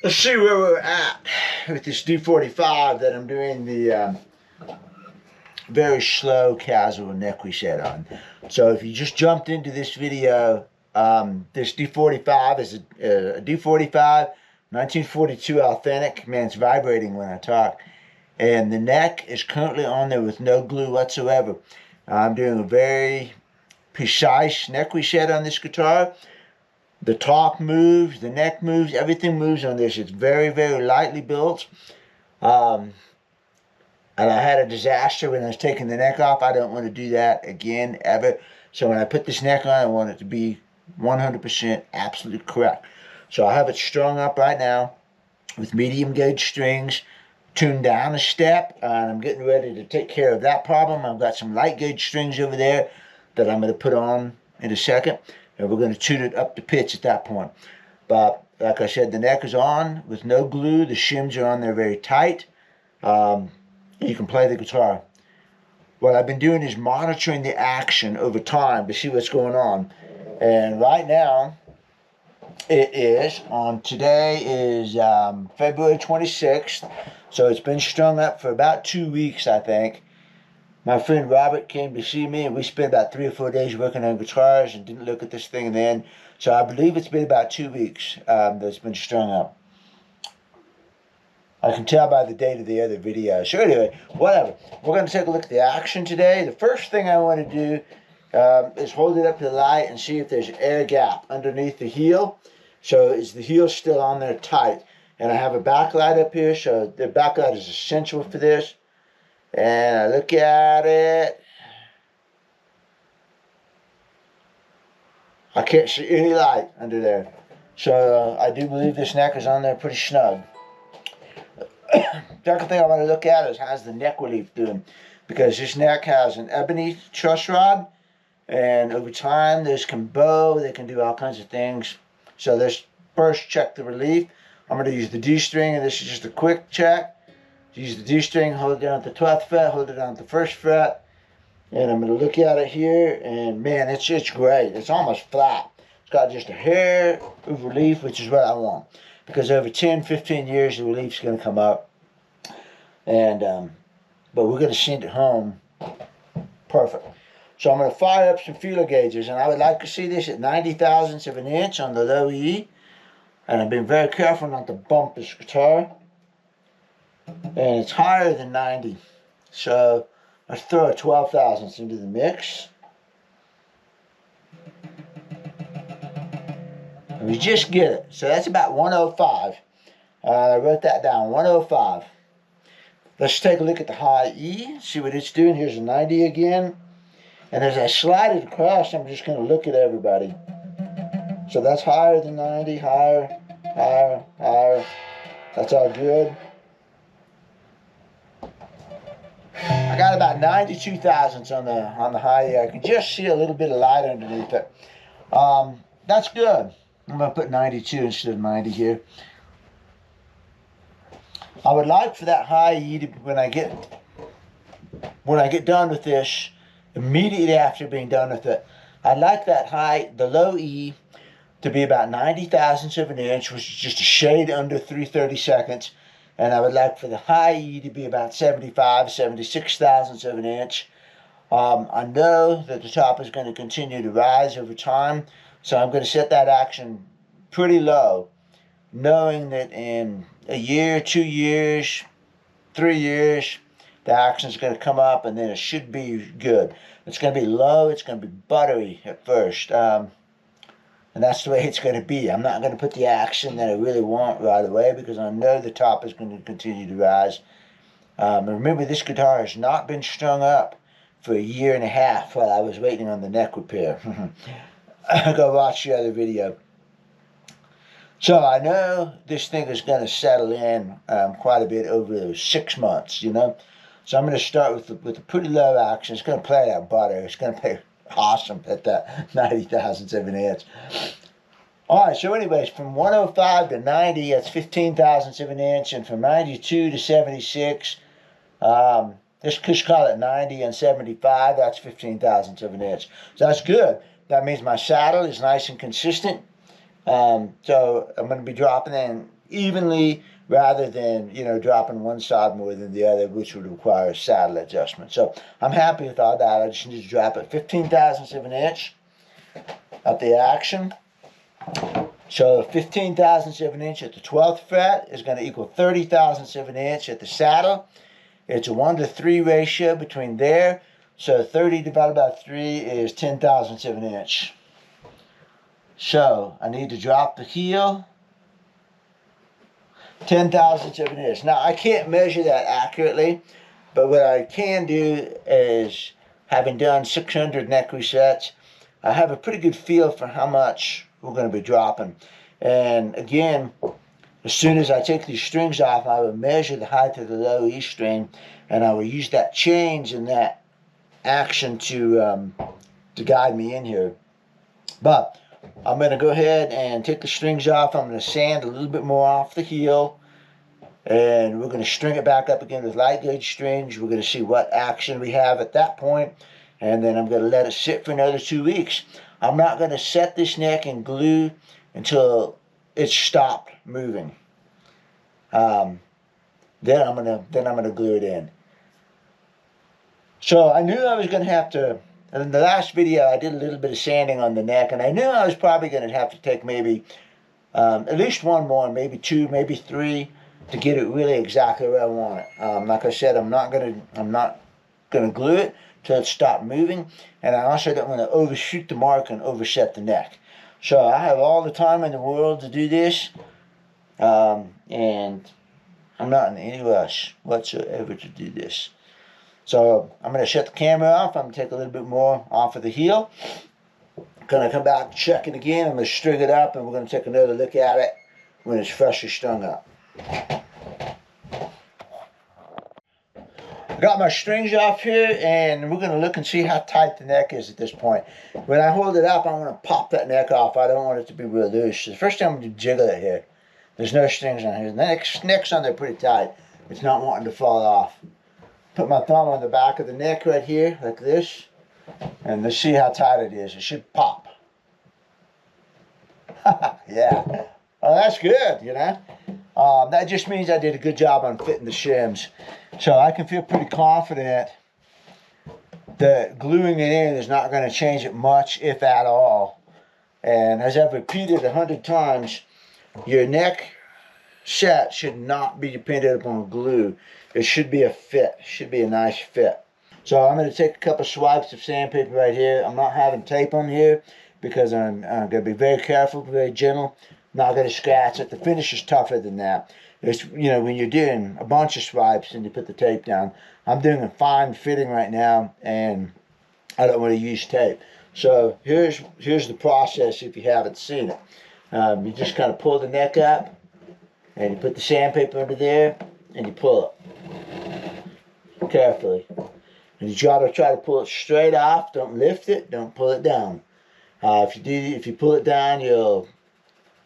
Let's see where we're at with this D-45 that I'm doing the very slow casual neck reset on. So if you just jumped into this video, this D-45 is a D-45 1942 authentic. Man, it's vibrating when I talk. And the neck is currently on there with no glue whatsoever. I'm doing a very precise neck reset on this guitar. The top moves, the neck moves, everything moves on this. It's very, very lightly built. And I had a disaster when I was taking the neck off. I don't want to do that again, ever. So when I put this neck on, I want it to be 100% absolutely correct. So I have it strung up right now with medium gauge strings, tuned down a step, and I'm getting ready to take care of that problem. I've got some light gauge strings over there that I'm going to put on in a second, and we're going to tune it up to pitch at that point. But like I said, the neck is on with no glue. The shims are on there very tight. You can play the guitar. What I've been doing is monitoring the action over time to see what's going on. And right now, it is on, today is February 26th. So it's been strung up for about 2 weeks, I think. My friend Robert came to see me, and we spent about 3 or 4 days working on guitars and didn't look at this thing then. So I believe it's been about 2 weeks that it's been strung up. I can tell by the date of the other video. So anyway, whatever. We're going to take a look at the action today. The first thing I want to do is hold it up to the light and see if there's an air gap underneath the heel. So is the heel still on there tight? And I have a backlight up here, so the backlight is essential for this. And I look at it. I can't see any light under there. So I do believe this neck is on there pretty snug. Second thing I want to look at is how's the neck relief doing, because this neck has an ebony truss rod, and over time this can bow, they can do all kinds of things. So let's first check the relief. I'm going to use the D string, and this is just a quick check. Use the D string, hold it down at the 12th fret, hold it down at the 1st fret, and I'm going to look at it here, and man, it's great. It's almost flat. It's got just a hair of relief, which is what I want, because over 10, 15 years the relief's going to come up. And but we're going to send it home perfect. So I'm going to fire up some feeler gauges, and I would like to see this at 90 thousandths of an inch on the low E. And I've been very careful not to bump this guitar. And it's higher than 90. So let's throw a 12 thousandths into the mix. And we just get it. So that's about 105. I wrote that down, 105. Let's take a look at the high E, see what it's doing. Here's a 90 again. And as I slide it across, I'm just going to look at everybody. So that's higher than 90, higher, higher, higher. That's all good. I got about 92 thousandths on the high E. I can just see a little bit of light underneath it. That's good. I'm going to put 92 instead of 90 here. I would like for that high E to, when I get done with this, immediately after being done with it, I'd like the low E to be about 90 thousandths of an inch, which is just a shade under 3/32, and I would like for the high E to be about 75, 76 thousandths of an inch. I know that the top is going to continue to rise over time, so I'm going to set that action pretty low, knowing that in a year, 2 years, 3 years, the action is going to come up, and then it should be good. It's going to be low. It's going to be buttery at first. And that's the way it's going to be. I'm not going to put the action that I really want right away, because I know the top is going to continue to rise. Remember, this guitar has not been strung up for a year and a half while I was waiting on the neck repair. Go watch the other video. So I know this thing is going to settle in quite a bit over those 6 months, you know. So I'm going to start with a pretty low action. It's going to play that butter. It's going to play awesome at that 90 thousandths of an inch. All right, so anyways, from 105 to 90, that's 15 thousandths of an inch. And from 92 to 76, let's just call it 90 and 75, that's 15 thousandths of an inch. So that's good. That means my saddle is nice and consistent. So I'm going to be dropping in evenly rather than, you know, dropping one side more than the other, which would require a saddle adjustment. So I'm happy with all that. I just need to drop it 15 thousandths of an inch at the action. So 15 thousandths of an inch at the 12th fret is going to equal 30 thousandths of an inch at the saddle. It's a 1-to-3 ratio between there. So 30 divided by 3 is 10 thousandths of an inch. So I need to drop the heel 10 thousandths of an inch. Now I can't measure that accurately, but what I can do is, having done 600 neck resets, I have a pretty good feel for how much we're going to be dropping. And again, as soon as I take these strings off, I will measure the height of the low E string, and I will use that change in that action to guide me in here. But I'm going to go ahead and take the strings off. I'm going to sand a little bit more off the heel, and we're going to string it back up again with light gauge strings. We're going to see what action we have at that point, and then I'm going to let it sit for another 2 weeks. I'm not going to set this neck in glue until it's stopped moving. Then I'm gonna glue it in. So I knew I was going to have to. In the last video, I did a little bit of sanding on the neck, and I knew I was probably going to have to take maybe at least one more, maybe 2, maybe 3, to get it really exactly where I want it. Like I said, I'm not gonna glue it till it stopped moving, and I also don't want to overshoot the mark and overset the neck. So I have all the time in the world to do this, and I'm not in any rush whatsoever to do this. So I'm going to shut the camera off. I'm going to take a little bit more off of the heel. I'm going to come back, check it again. I'm going to string it up, and we're going to take another look at it when it's freshly strung up. I got my strings off here, and we're going to look and see how tight the neck is at this point. When I hold it up, I want to pop that neck off. I don't want it to be real loose. The first time I'm going to jiggle it here. There's no strings on here. The neck's on there pretty tight. It's not wanting to fall off. Put my thumb on the back of the neck right here, like this, and let's see how tight it is. It should pop. Yeah. Oh, that's good, you know. That just means I did a good job on fitting the shims. So I can feel pretty confident that gluing it in is not going to change it much, if at all. And as I've repeated 100 times, your neck set should not be dependent upon glue. It should be a fit. It should be a nice fit. So I'm going to take a couple swipes of sandpaper right here. I'm not having tape on here because I'm going to be very careful, very gentle. Not going to scratch it. The finish is tougher than that. It's, you know, when you're doing a bunch of swipes and you put the tape down. I'm doing a fine fitting right now, and I don't want to use tape. So here's the process if you haven't seen it. You just kind of pull the neck up, and you put the sandpaper under there, and you pull it carefully. And you try to pull it straight off. Don't lift it. Don't pull it down. If you pull it down, you'll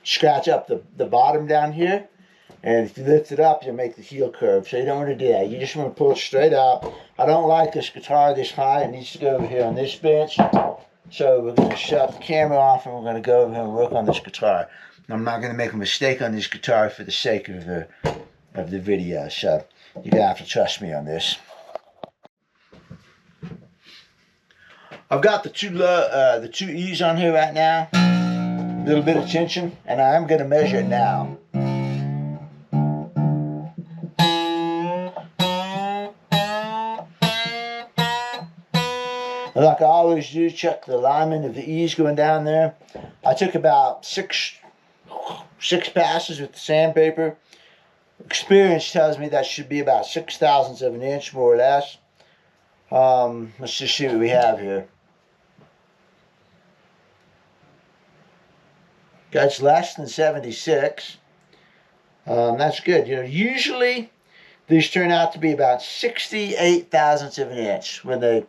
scratch up the bottom down here. And if you lift it up, you'll make the heel curve. So you don't want to do that. You just want to pull it straight up. I don't like this guitar this high. It needs to go over here on this bench. So we're going to shut the camera off, and we're going to go over here and work on this guitar. I'm not going to make a mistake on this guitar for the sake of the video. So you're going to have to trust me on this. I've got the two E's on here right now. A little bit of tension, and I am going to measure it now. Like I always do, check the alignment of the E's going down there. I took about six passes with the sandpaper. Experience tells me that should be about 6 thousandths of an inch, more or less. Let's just see what we have here. That's less than 76. That's good. You know, usually these turn out to be about 68 thousandths of an inch when they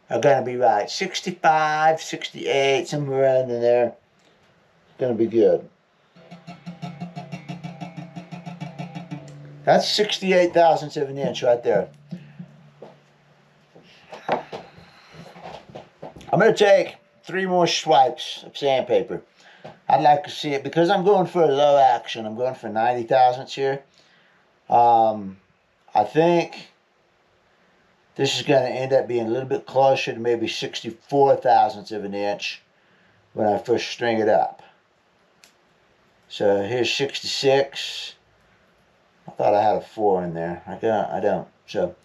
are going to be right. 65, 68, somewhere around in there. It's going to be good. That's 68 thousandths of an inch right there. I'm going to take 3 more swipes of sandpaper. I'd like to see it, because I'm going for a low action. I'm going for 90 thousandths here. I think this is going to end up being a little bit closer to maybe 64 thousandths of an inch when I first string it up. So here's 66. I thought I had a 4 in there. I don't. So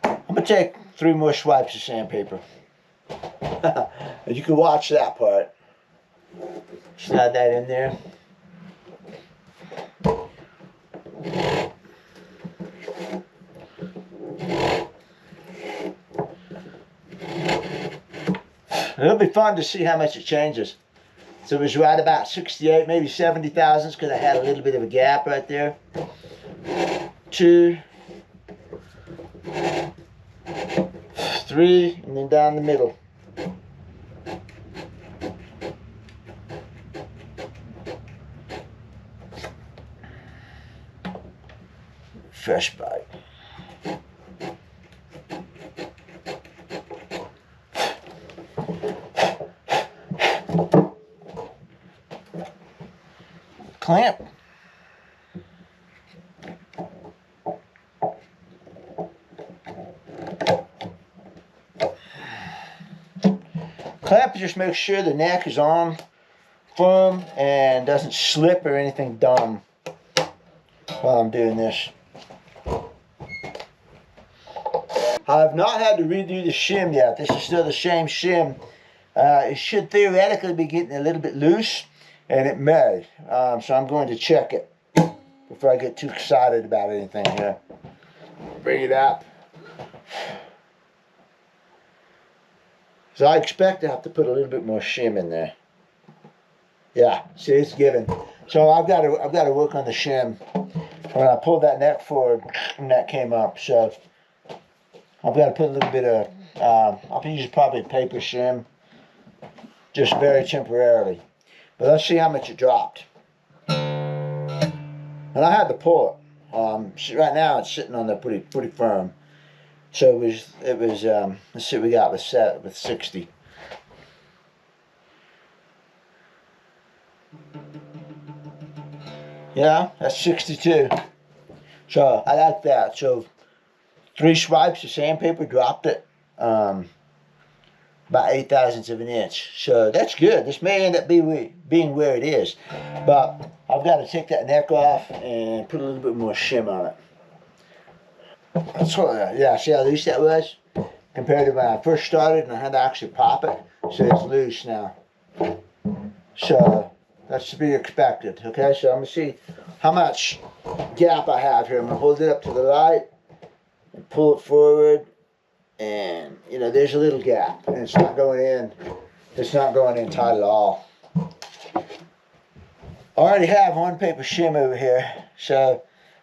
I'm going to take 3 more swipes of sandpaper. And you can watch that part. Slide that in there. It'll be fun to see how much it changes. So it was right about 68, maybe 70 thousandths, because I had a little bit of a gap right there. 2, 3, and then down the middle. Fresh bite. Clamp. Clamp, just make sure the neck is on firm and doesn't slip or anything dumb while I'm doing this. I've not had to redo the shim yet. This is still the same shim. It should theoretically be getting a little bit loose, and it may. So I'm going to check it before I get too excited about anything here. Bring it up. So I expect to have to put a little bit more shim in there. Yeah, see, it's given. So I've got to work on the shim. When I pulled that neck forward, and that came up. So I've got to put a little bit of, I'll use probably paper shim, just very temporarily. But let's see how much it dropped. And I had to pull it. Right now it's sitting on there pretty firm. So it was let's see what we got with 60. Yeah, that's 62. So I like that. So 3 swipes of sandpaper dropped it about 8 thousandths of an inch. So that's good. This may end up being where it is, but I've got to take that neck off and put a little bit more shim on it. That's what, yeah, see how loose that was compared to when I first started and I had to actually pop it. So it's loose now. So that's to be expected. Okay, so I'm gonna see how much gap I have here. I'm gonna hold it up to the light and pull it forward, and you know there's a little gap, and it's not going in. It's not going in tight at all. I already have one paper shim over here, so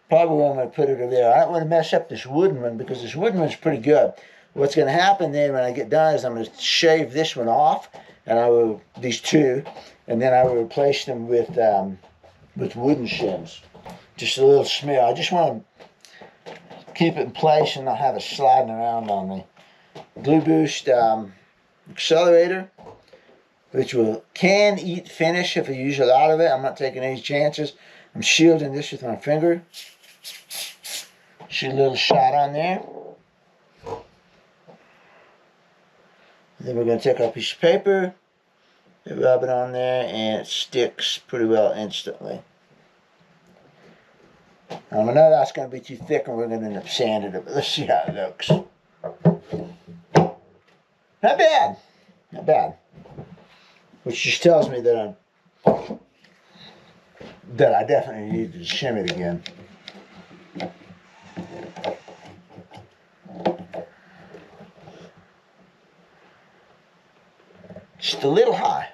probably I'm going to put it over there. I don't want to mess up this wooden one because this wooden one's pretty good. What's going to happen then when I get done is I'm going to shave this one off, and I will, these 2, and then I will replace them with wooden shims. Just a little smear. I just want to keep it in place and not have it sliding around on me. Glue Boost accelerator, which can eat finish if I use a lot of it. I'm not taking any chances. I'm shielding this with my finger. Shoot a little shot on there. And then we're going to take our piece of paper, rub it on there, and it sticks pretty well instantly. I know that's going to be too thick and we're going to end up sanding it, but let's see how it looks. Not bad. Not bad. Which just tells me that I definitely need to shim it again. Just a little high,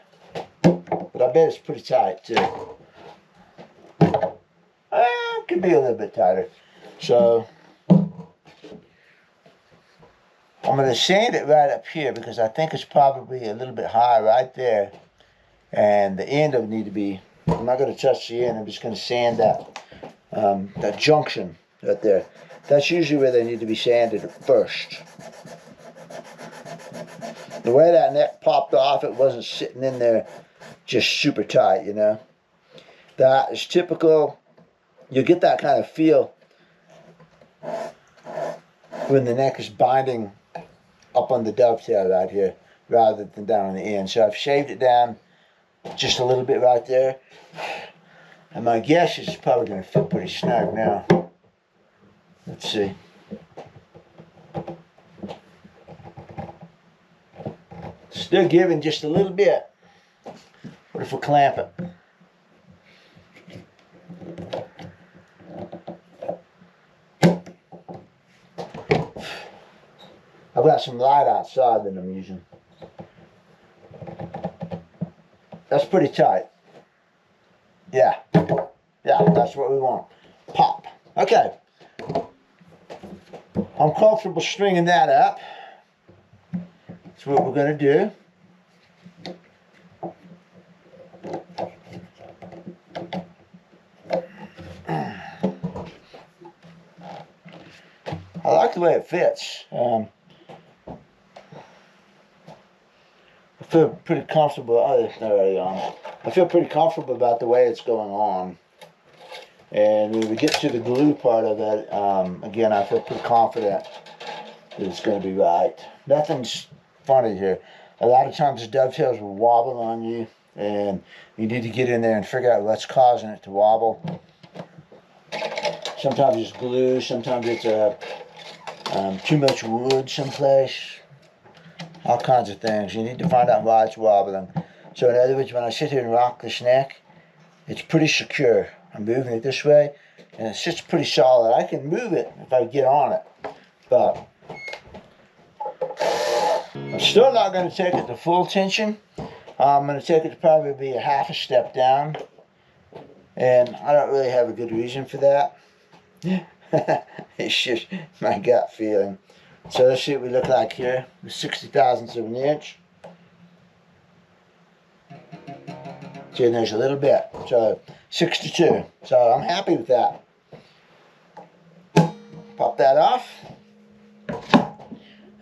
but I bet it's pretty tight too. Could be a little bit tighter. So I'm going to sand it right up here because I think it's probably a little bit high right there, and the end will need to be. I'm not going to touch the end. I'm just going to sand that junction right there. That's usually where they need to be sanded first. The way that neck popped off, it wasn't sitting in there just super tight, you know. That is typical. You get that kind of feel when the neck is binding up on the dovetail right here rather than down on the end. So I've shaved it down just a little bit right there. And my guess is it's probably going to fit pretty snug now. Let's see. Still giving just a little bit. What if we clamp it? I've got some light outside that I'm using. That's pretty tight. Yeah. Yeah, that's what we want. Pop. Okay. I'm comfortable stringing that up. That's what we're going to do. I like the way it fits. I feel pretty comfortable. Oh, it's not already on. I feel pretty comfortable about the way it's going on. And when we get to the glue part of it, again, I feel pretty confident that it's going to be right. Nothing's funny here. A lot of times the dovetails will wobble on you, and you need to get in there and figure out what's causing it to wobble. Sometimes it's glue, sometimes it's too much wood someplace. All kinds of things. You need to find out why it's wobbling. So in other words, when I sit here and rock this neck, it's pretty secure. I'm moving it this way, and it's just pretty solid. I can move it if I get on it, but I'm still not going to take it to full tension. I'm going to take it to probably be a half a step down, and I don't really have a good reason for that. It's just my gut feeling. So let's see what we look like here. 60 thousandths of an inch. See, and there's a little bit. So 62. So I'm happy with that. Pop that off.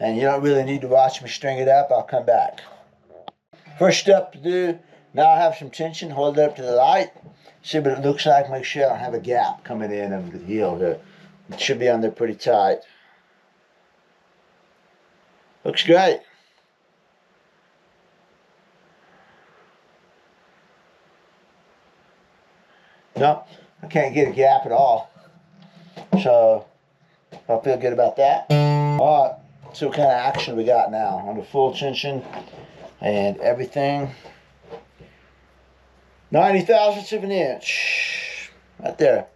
And you don't really need to watch me string it up. I'll come back. First step to do, now I have some tension. Hold it up to the light. See what it looks like. Make sure I don't have a gap coming in of the heel here. It should be on there pretty tight. Looks great. No, I can't get a gap at all. So I feel good about that. All right, so what kind of action we got now on the full tension and everything. 90 thousandths of an inch. Right there.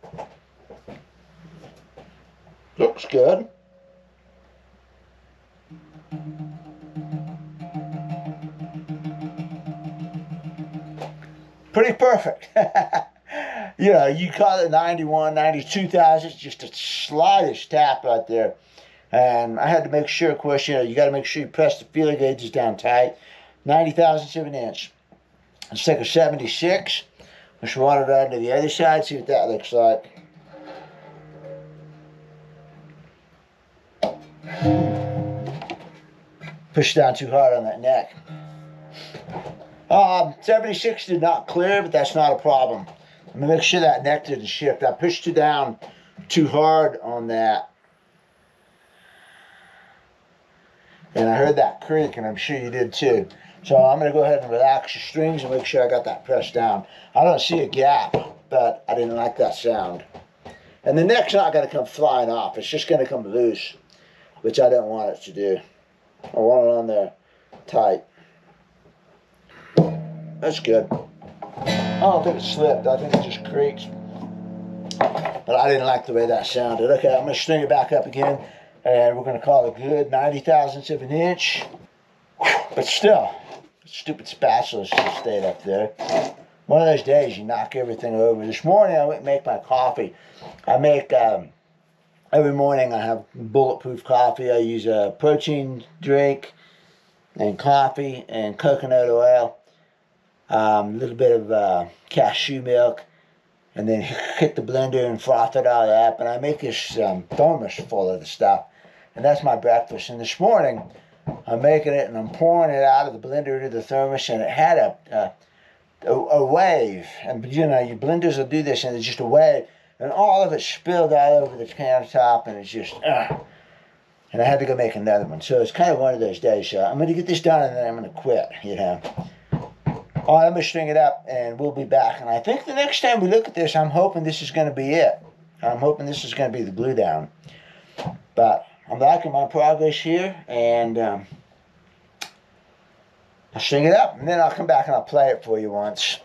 Looks good. Pretty perfect. You know, you call it 91, 92 thousandths, just the slightest tap right there. And I had to make sure, of course, you know, you got to make sure you press the feeler gauges down tight. 90 thousandths of an inch. Let's take a 76. Let's run it around to the other side, see what that looks like. Push down too hard on that neck. 76 did not clear, but that's not a problem. I'm going to make sure that neck didn't shift. I pushed it down too hard on that. And I heard that creak, and I'm sure you did too. So I'm going to go ahead and relax the strings and make sure I got that pressed down. I don't see a gap, but I didn't like that sound. And the neck's not going to come flying off. It's just going to come loose, which I don't want it to do. I want it on there tight. That's good. I don't think it slipped. I think it just creaks. But I didn't like the way that sounded. Okay, I'm going to string it back up again. And we're going to call it good. 90 thousandths of an inch. But still, stupid spatula just stayed up there. One of those days you knock everything over. This morning I went and make my coffee. I make, every morning I have bulletproof coffee. I use a protein drink and coffee and coconut oil. A little bit of cashew milk, and then hit the blender and froth it all up. And I make this thermos full of the stuff, and that's my breakfast. And this morning, I'm making it and I'm pouring it out of the blender into the thermos, and it had a wave, and you know, your blenders will do this, and it's just a wave, and all of it spilled all over the countertop, and it's just, and I had to go make another one. So it's kind of one of those days. So I'm going to get this done, and then I'm going to quit, you know. All right, I'm going to string it up, and we'll be back. And I think the next time we look at this, I'm hoping this is going to be it. I'm hoping this is going to be the glue down. But I'm liking my progress here, and I'll string it up, and then I'll come back and I'll play it for you once.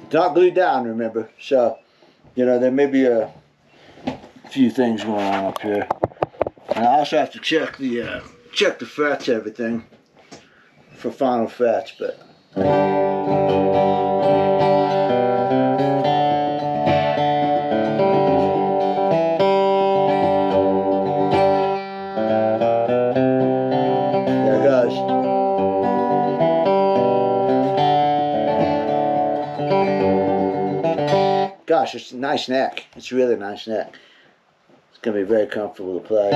It's not glued down, remember, so, you know, there may be a few things going on up here. And I also have to check the frets, everything, for final frets, but. There it goes. Gosh, it's a nice neck. It's a really nice neck. It's going to be very comfortable to play.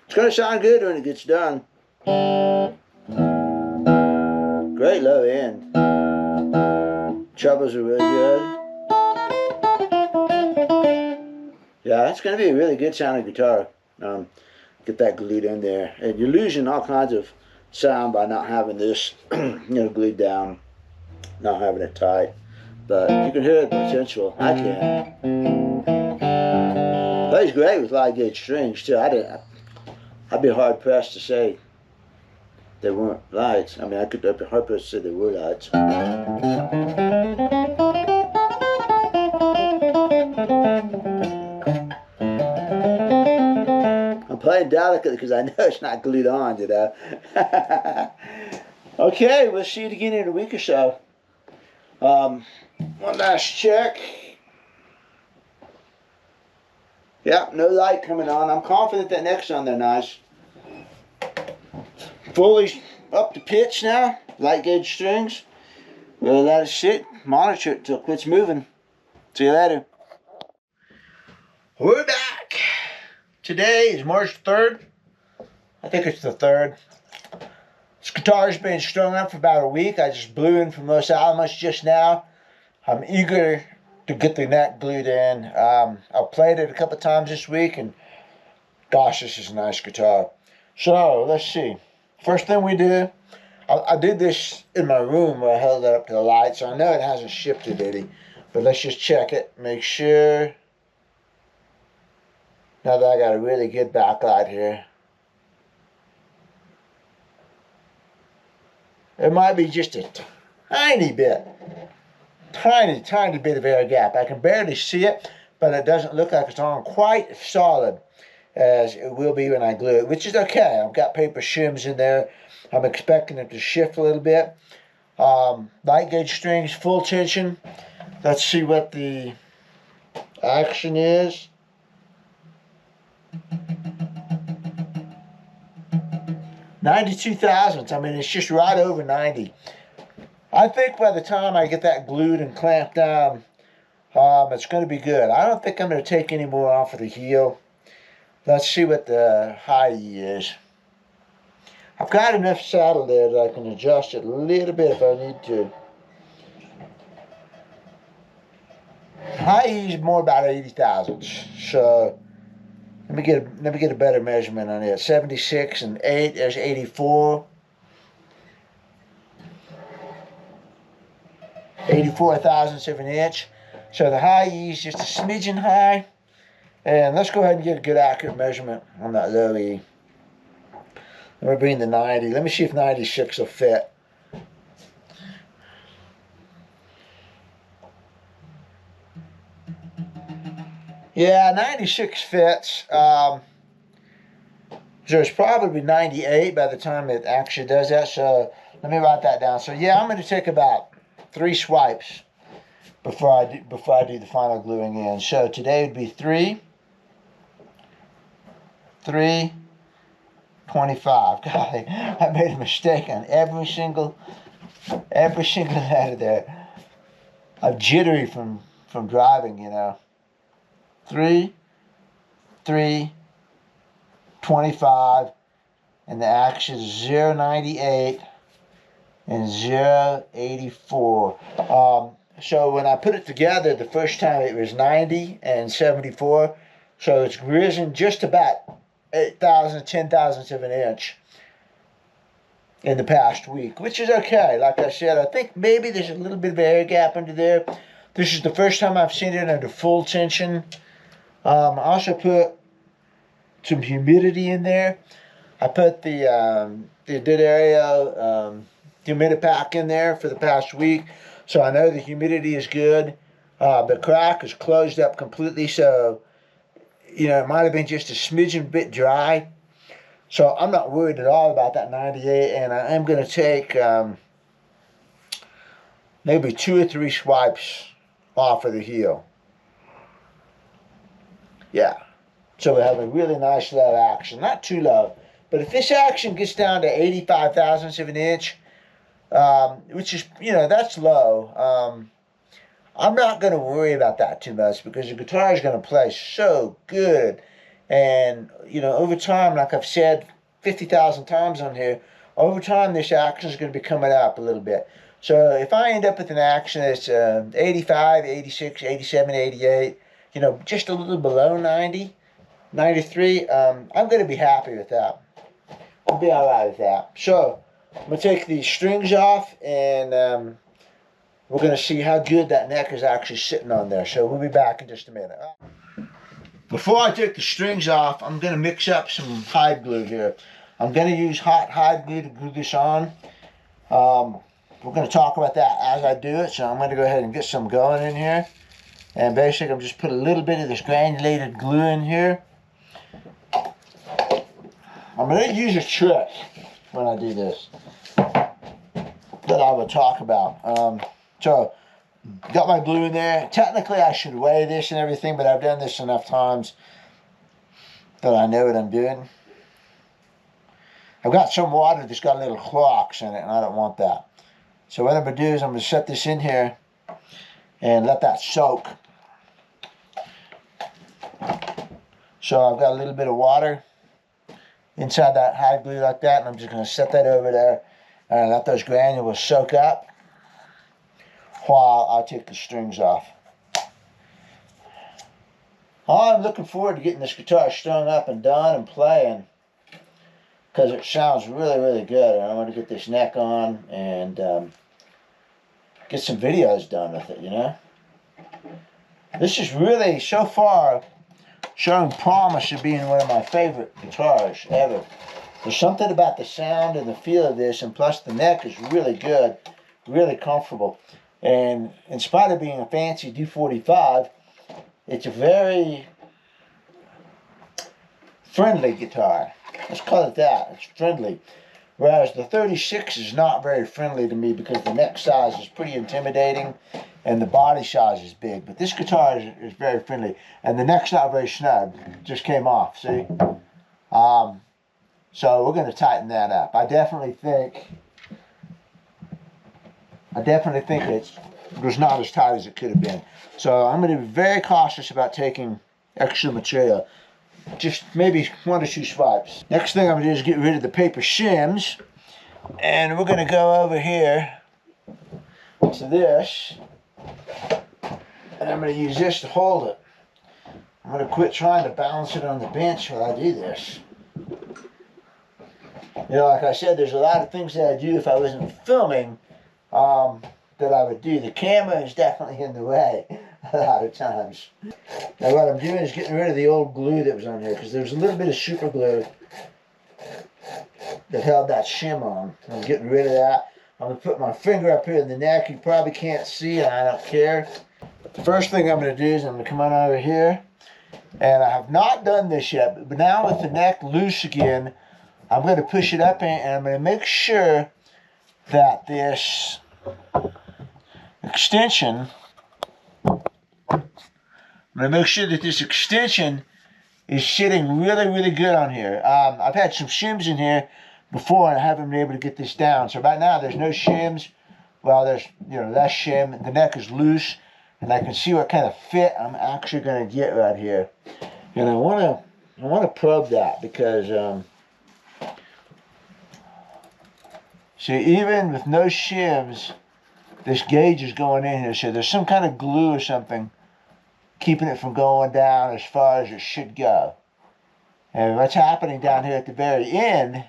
It's going to sound good when it gets done. Great low end. Trebles are really good. Yeah, it's going to be a really good sounding guitar. Get that glued in there. And you're losing all kinds of sound by not having this glued down, not having it tight. But you can hear the potential. I can. Plays great with light gauge strings too. I'd be hard pressed to say they weren't lights. I mean, I'd be hard pressed to say they were lights. I'm playing delicately because I know it's not glued on, you know. Okay, we'll see it again in a week or so. One last check. Yep, no light coming on. I'm confident that neck's on there nice. Fully up to pitch now. Light gauge strings. We'll let it sit. Monitor it till it quits moving. See you later. We're back. Today is March 3rd. I think it's the 3rd. This guitar's been strung up for about a week. I just blew in from Los Alamos just now. I'm eager to get the neck glued in. I played it a couple times this week, and gosh, this is a nice guitar. So let's see. First thing we do, I did this in my room where I held it up to the light, so I know it hasn't shipped to Diddy, but let's just check it, make sure. Now that I got a really good backlight here. It might be just a tiny bit. Tiny bit of air gap. I can barely see it, but it doesn't look like it's on quite solid as it will be when I glue it, which is okay. I've got paper shims in there. I'm expecting it to shift a little bit. Light gauge strings, full tension. Let's see what the action is. $92 thousandths. I mean, it's just right over 90. I think by the time I get that glued and clamped down, it's going to be good. I don't think I'm going to take any more off of the heel. Let's see what the high E is. I've got enough saddle there that I can adjust it a little bit if I need to. High E is more about 80 thousandths. So let me get a better measurement on it. 76 and 8. There's 84. 84 thousandths of an inch. So the high E is just a smidgen high. And let's go ahead and get a good accurate measurement on that low E. Let me bring the 90. Let me see if 96 will fit. Yeah, 96 fits. So it's probably 98 by the time it actually does that. So let me write that down. So yeah, I'm going to take about 3 swipes before I do the final gluing in. So today would be 3, 25. Golly, I made a mistake on every single letter there. I'm jittery from driving, you know. 3, 25, and the action is 0.98 and 0.84. So when I put it together the first time, it was 90 and 74. So it's risen just about 10 thousandths of an inch in the past week, which is okay. Like I said, I think maybe there's a little bit of air gap under there. This is the first time I've seen it under full tension. I also put some humidity in there. I put the Didario humidipack in there for the past week, so I know the humidity is good. The crack is closed up completely, so you know it might have been just a smidgen bit dry. So I'm not worried at all about that 98, and I am going to take maybe 2 or 3 swipes off of the heel. Yeah, so we have a really nice low action, not too low, but if this action gets down to 85 thousandths of an inch, which is, you know, that's low, I'm not going to worry about that too much because the guitar is going to play so good. And, you know, over time, like I've said 50,000 times on here, over time this action is going to be coming up a little bit. So if I end up with an action that's 85, 86, 87, 88, you know, just a little below 90, 93, I'm going to be happy with that. I'll be all right with that. So I'm going to take these strings off, and we're going to see how good that neck is actually sitting on there. So we'll be back in just a minute. Before I take the strings off, I'm going to mix up some hide glue here. I'm going to use hot hide glue to glue this on. We're going to talk about that as I do it, so I'm going to go ahead and get some going in here. And basically, I'm just put a little bit of this granulated glue in here. I'm going to use a trick when I do this that I will talk about. So, got my glue in there. Technically, I should weigh this and everything, but I've done this enough times that I know what I'm doing. I've got some water that's got little clocks in it, and I don't want that. So what I'm going to do is I'm going to set this in here and let that soak. So I've got a little bit of water inside that hide glue like that, and I'm just going to set that over there and let those granules soak up while I take the strings off. I'm looking forward to getting this guitar strung up and done and playing because it sounds really, really good. And I want to get this neck on and get some videos done with it, you know. This is really, so far, showing promise of being one of my favorite guitars ever. There's something about the sound and the feel of this, and plus the neck is really good, really comfortable. And in spite of being a fancy D-45, it's a very friendly guitar. Let's call it that. It's friendly. Whereas the 36 is not very friendly to me because the neck size is pretty intimidating and the body size is big. But this guitar is very friendly. And the neck's not very snug. It just came off, see? So we're going to tighten that up. I definitely think it was not as tight as it could have been. So I'm going to be very cautious about taking extra material. Just maybe 1 or 2 swipes. Next thing I'm going to do is get rid of the paper shims. And we're going to go over here to this. And I'm going to use this to hold it. I'm going to quit trying to balance it on the bench while I do this. You know, like I said, there's a lot of things that I do if I wasn't filming that I would do. The camera is definitely in the way a lot of times. Now what I'm doing is getting rid of the old glue that was on here because there's a little bit of super glue that held that shim on. I'm getting rid of that. I'm going to put my finger up here in the neck. You probably can't see and I don't care. The first thing I'm going to do is I'm going to come on over here. And I have not done this yet, but now with the neck loose again, I'm going to push it up in, and I'm going to make sure that this extension, is sitting really, really good on here. I've had some shims in here before, and I haven't been able to get this down. So right now, there's no shims. Well, there's less shim. The neck is loose, and I can see what kind of fit I'm actually going to get right here. And I want to probe that because. See, even with no shims, this gauge is going in here. So there's some kind of glue or something keeping it from going down as far as it should go. And what's happening down here at the very end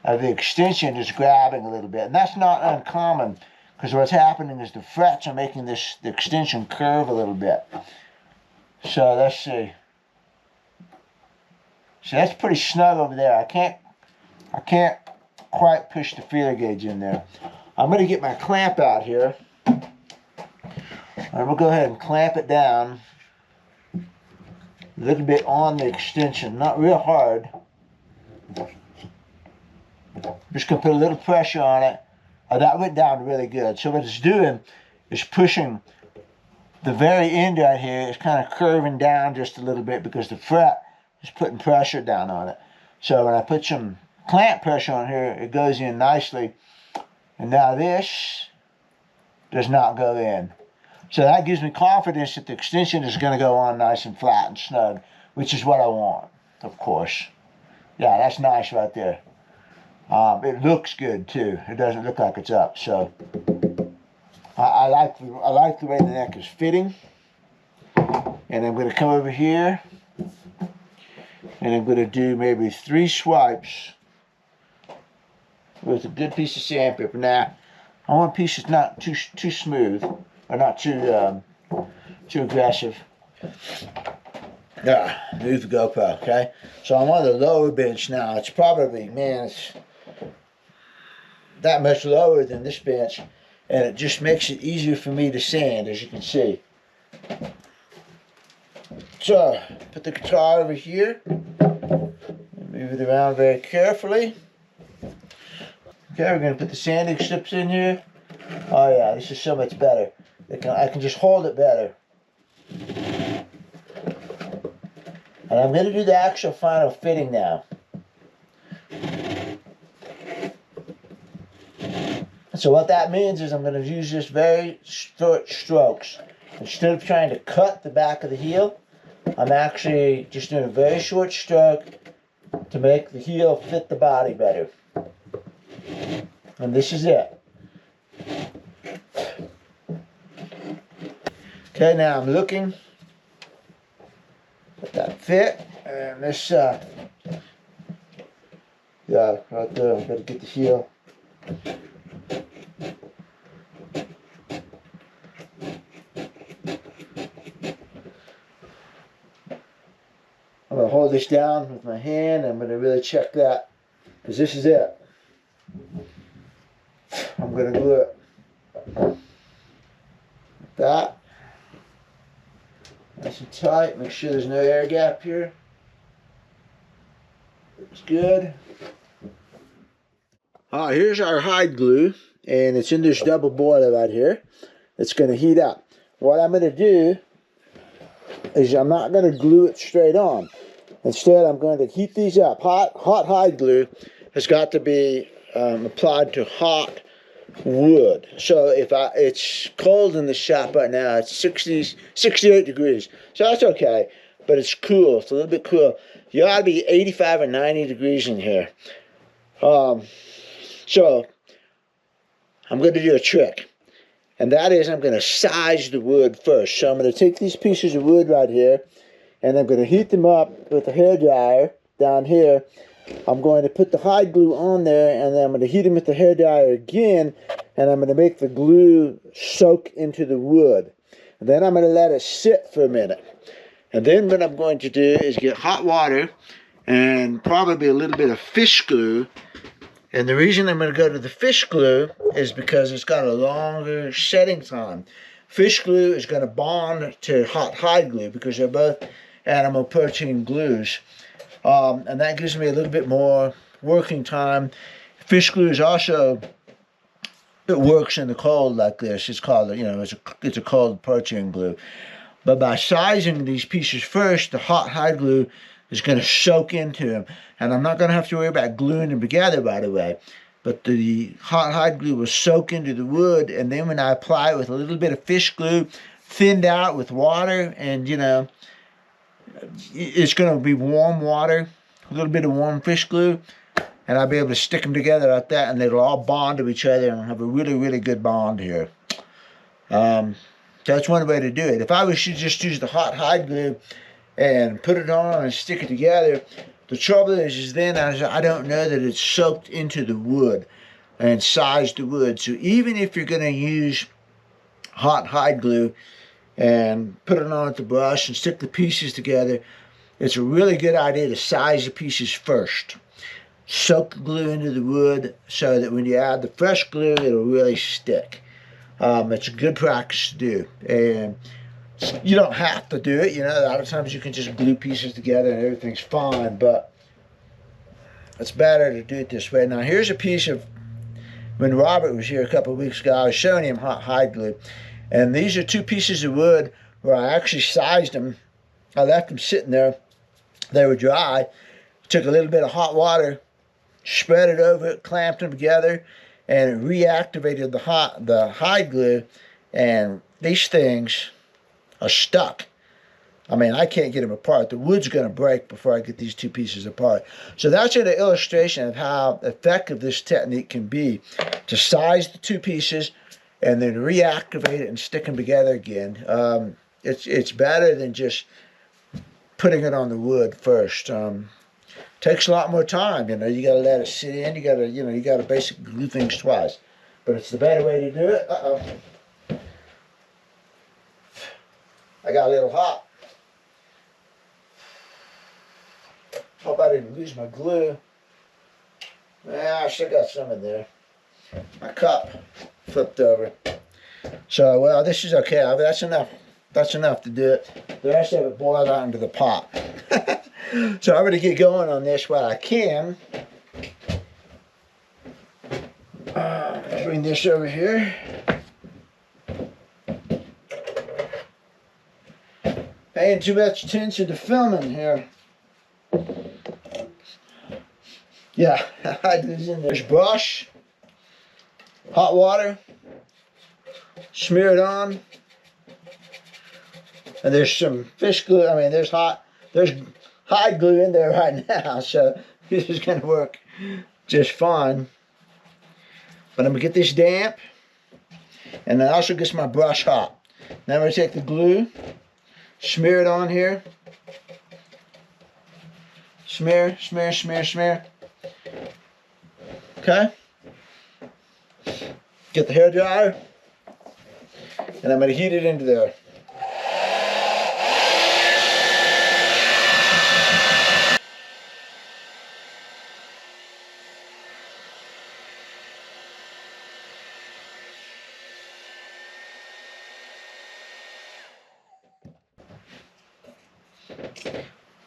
of the extension is grabbing a little bit. And that's not uncommon because what's happening is the frets are making the extension curve a little bit. So let's see. So that's pretty snug over there. I can't quite push the feeler gauge in there. I'm going to get my clamp out here. I'm going to go ahead and clamp it down a little bit on the extension, not real hard. Just going to put a little pressure on it. Oh, that went down really good. So what it's doing is pushing the very end right here. It's kind of curving down just a little bit because the fret is putting pressure down on it. So when I put some clamp pressure on here, it goes in nicely. And now this does not go in. So that gives me confidence that the extension is going to go on nice and flat and snug, which is what I want, of course. Yeah, that's nice right there. It looks good too. It doesn't look like it's up. So I like the way the neck is fitting. And I'm going to come over here and I'm going to do maybe 3 swipes with a good piece of sandpaper. Now, I want a piece that's not too smooth, or not too aggressive. Yeah, move the GoPro, okay? So I'm on the lower bench now. It's probably, man, it's that much lower than this bench, and it just makes it easier for me to sand, as you can see. So, put the guitar over here, move it around very carefully. Okay, we're going to put the sanding strips in here. Oh yeah, this is so much better. I can just hold it better. And I'm going to do the actual final fitting now. So what that means is I'm going to use this very short strokes. Instead of trying to cut the back of the heel, I'm actually just doing a very short stroke to make the heel fit the body better. And this is it. Okay, now I'm looking at that fit, and this, yeah, right there, I've got to get the heel. I'm going to hold this down with my hand. I'm going to really check that, because this is it. I'm going to glue it like that. Nice and tight. Make sure there's no air gap here. Looks good. Here's our hide glue, and it's in this double boiler right here. It's going to heat up. What I'm going to do is I'm not going to glue it straight on. Instead, I'm going to heat these up. Hot hide glue has got to be applied to hot wood. So if it's cold in the shop right now, it's 68 degrees. So that's okay, but it's cool. It's a little bit cool. You ought to be 85 or 90 degrees in here. So I'm going to do a trick. And that is I'm going to size the wood first. So I'm going to take these pieces of wood right here, and I'm going to heat them up with a hairdryer down here. I'm going to put the hide glue on there, and then I'm going to heat them with the hairdryer again, and I'm going to make the glue soak into the wood. And then I'm going to let it sit for a minute. And then what I'm going to do is get hot water and probably a little bit of fish glue. And the reason I'm going to go to the fish glue is because it's got a longer setting time. Fish glue is going to bond to hot hide glue because they're both animal protein glues. And that gives me a little bit more working time. Fish glue is also, it works in the cold like this. It's called, it's a cold protein glue. But by sizing these pieces first, the hot hide glue is going to soak into them. And I'm not going to have to worry about gluing them together, by the way. But the hot hide glue will soak into the wood, and then when I apply it with a little bit of fish glue, thinned out with water, and, it's going to be warm water, a little bit of warm fish glue, and I'll be able to stick them together like that, and it'll all bond to each other and have a really, really good bond here. That's one way to do it. If I was to just use the hot hide glue and put it on and stick it together, the trouble is then I don't know that it's soaked into the wood and sized the wood. So even if you're going to use hot hide glue and put it on with the brush and stick the pieces together, it's a really good idea to size the pieces first. Soak the glue into the wood so that when you add the fresh glue, it'll really stick. It's a good practice to do. And you don't have to do it. A lot of times you can just glue pieces together and everything's fine, but it's better to do it this way. Now here's a piece of, when Robert was here a couple of weeks ago, I was showing him hot hide glue. And these are two pieces of wood where I actually sized them. I left them sitting there. They were dry. Took a little bit of hot water, spread it over it, clamped them together, and it reactivated the hide glue. And these things are stuck. I mean, I can't get them apart. The wood's going to break before I get these two pieces apart. So that's an illustration of how effective this technique can be, to size the two pieces and then reactivate it and stick them together again. It's better than just putting it on the wood first. Takes a lot more time. You got to let it sit in. You got to basically glue things twice. But it's the better way to do it. I got a little hot. Hope I didn't lose my glue. I still got some in there. My cup flipped over. So, well, this is okay. That's enough. That's enough to do it. The rest of it boiled out into the pot. So I'm going to get going on this while I can. Bring this over here. Paying too much attention to filming here. Yeah, I do this in there. There's brush, hot water, smear it on, and there's some fish glue. I mean, there's hide glue in there right now, so this is going to work just fine. But I'm going to get this damp, and then also gets my brush hot. Now I'm going to take the glue, smear it on here. Smear, smear, smear, smear. Okay. Get the hairdryer, and I'm going to heat it into there.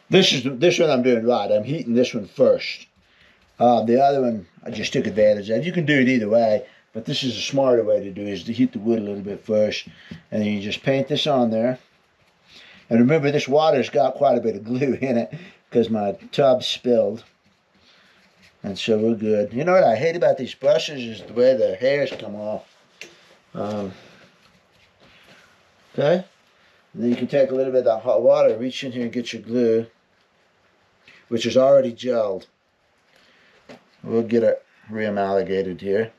This one I'm doing right. I'm heating this one first. The other one I just took advantage of. You can do it either way, but this is a smarter way to do it, is to heat the wood a little bit first, and then you just paint this on there. And remember, this water's got quite a bit of glue in it because my tub spilled. And so we're good. You know what I hate about these brushes is the way the hairs come off. Okay? And then you can take a little bit of that hot water, reach in here and get your glue, which is already gelled. We'll get it re-amalgamated here.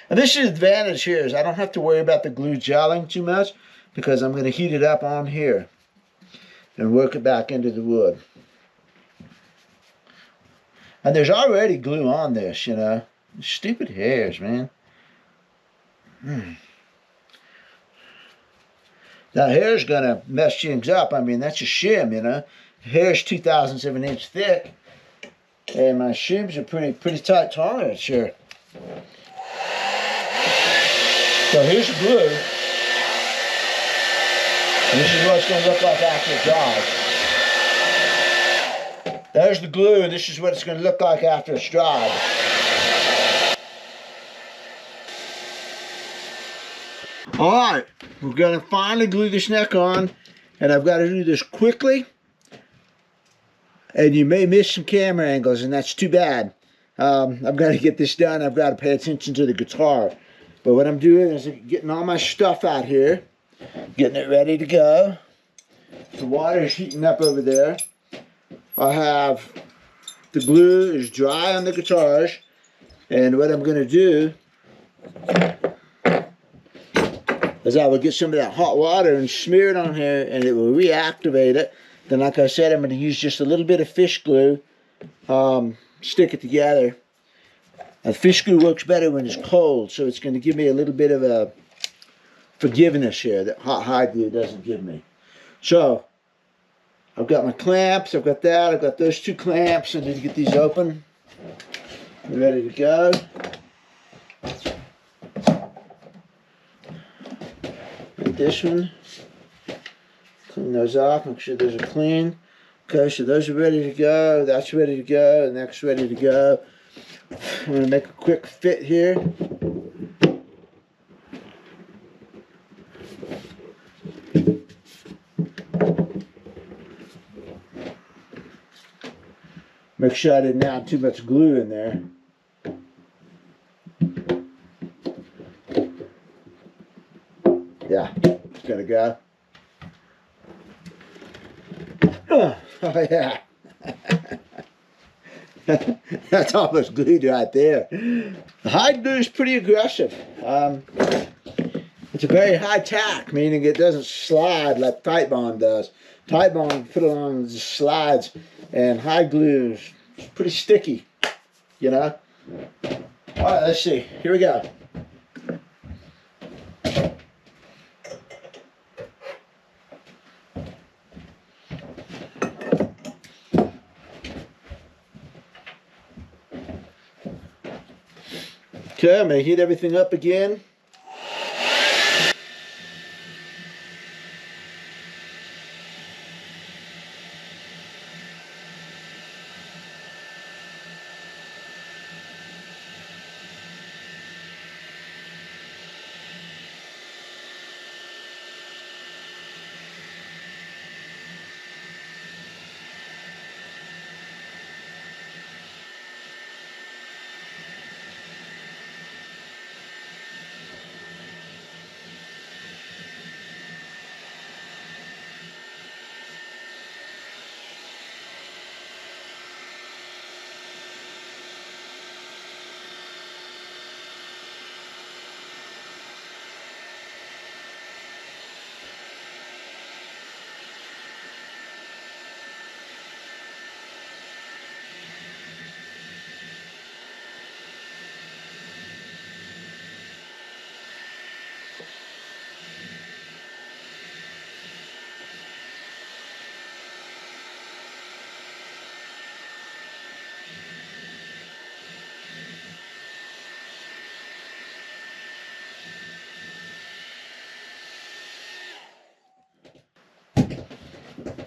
And this is the advantage here, is I don't have to worry about the glue gelling too much because I'm going to heat it up on here and work it back into the wood. And there's already glue on this, you know. Stupid hairs, man. Now, hair's going to mess things up. I mean, that's a shim, you know. Hair's 2,007 inch thick. And my shims are pretty tight tolerance here. So here's the glue. And this is what it's going to look like after it dries. There's the glue, and this is what it's going to look like after it's dried. Alright, we're going to finally glue this neck on, and I've got to do this quickly. And you may miss some camera angles, and that's too bad. I've got to get this done. I've got to pay attention to the guitar. But what I'm doing is getting all my stuff out here, getting it ready to go. The water is heating up over there. I have the glue is dry on the guitars, and what I'm going to do is I will get some of that hot water and smear it on here, and it will reactivate it. Then, like I said, I'm going to use just a little bit of fish glue, stick it together. And fish glue works better when it's cold, so it's going to give me a little bit of a forgiveness here that hot hide glue doesn't give me. So, I've got my clamps, I've got that, I've got those two clamps. I need to get these open. We're ready to go. Get this one. Clean those off, make sure those are clean. Okay, so those are ready to go, that's ready to go, and that's ready to go. I'm going to make a quick fit here. Make sure I didn't add too much glue in there. Yeah, it's going to go. Oh yeah. That's almost glued right there. The hide glue is pretty aggressive. It's a very high tack, meaning it doesn't slide like Titebond does. Titebond, put it on, it just slides, and hide glue is pretty sticky, you know. All right, let's see. Here we go. Okay, I'm going to heat everything up again.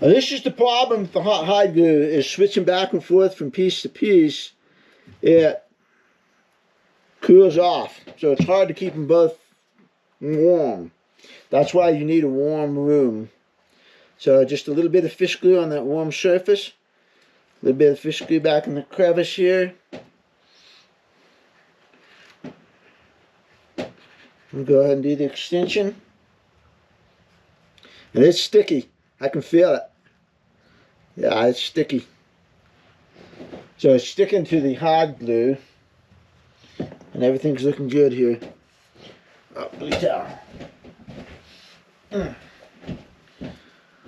This is the problem with the hot hide glue, is switching back and forth from piece to piece. It cools off, so it's hard to keep them both warm. That's why you need a warm room. So just a little bit of fish glue on that warm surface. A little bit of fish glue back in the crevice here. We'll go ahead and do the extension. And it's sticky. I can feel it. Yeah, it's sticky. So it's sticking to the hide glue. And everything's looking good here. Oh, blue towel.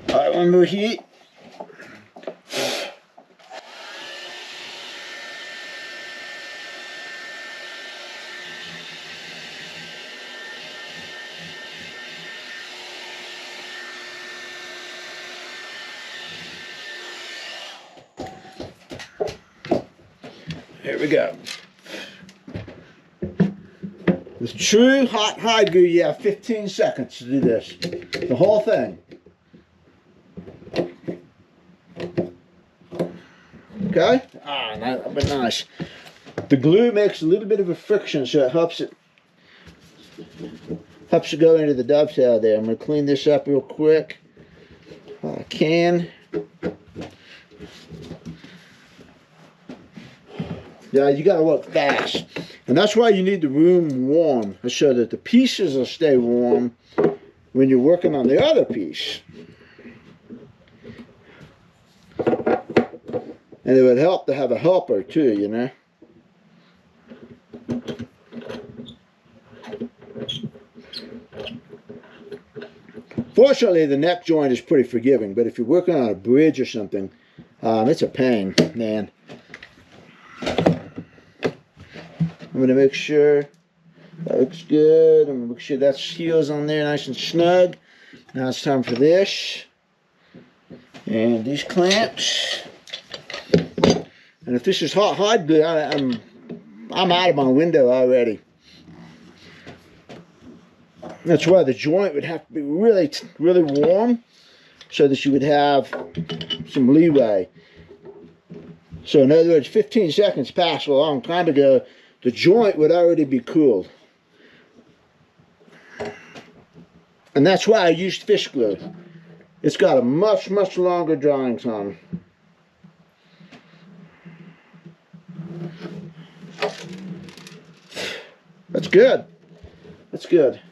Alright, one more heat. Here we go. With true hot hide glue, you have 15 seconds to do this. The whole thing. Okay? Ah, that but nice. The glue makes a little bit of a friction, so it helps it go into the dovetail there. I'm going to clean this up real quick while I can. Yeah, you got to work fast. And that's why you need the room warm, so that the pieces will stay warm when you're working on the other piece. And it would help to have a helper too, you know. Fortunately, the neck joint is pretty forgiving, but if you're working on a bridge or something, it's a pain, man. I'm going to make sure that looks good. I'm going to make sure that seals on there nice and snug. Now it's time for this. And these clamps. And if this is hot hide glue, I'm out of my window already. That's why the joint would have to be really, really warm, so that you would have some leeway. So in other words, 15 seconds passed a long time ago. The joint would already be cooled. And that's why I used fish glue. It's got a much, much longer drying time. That's good. That's good.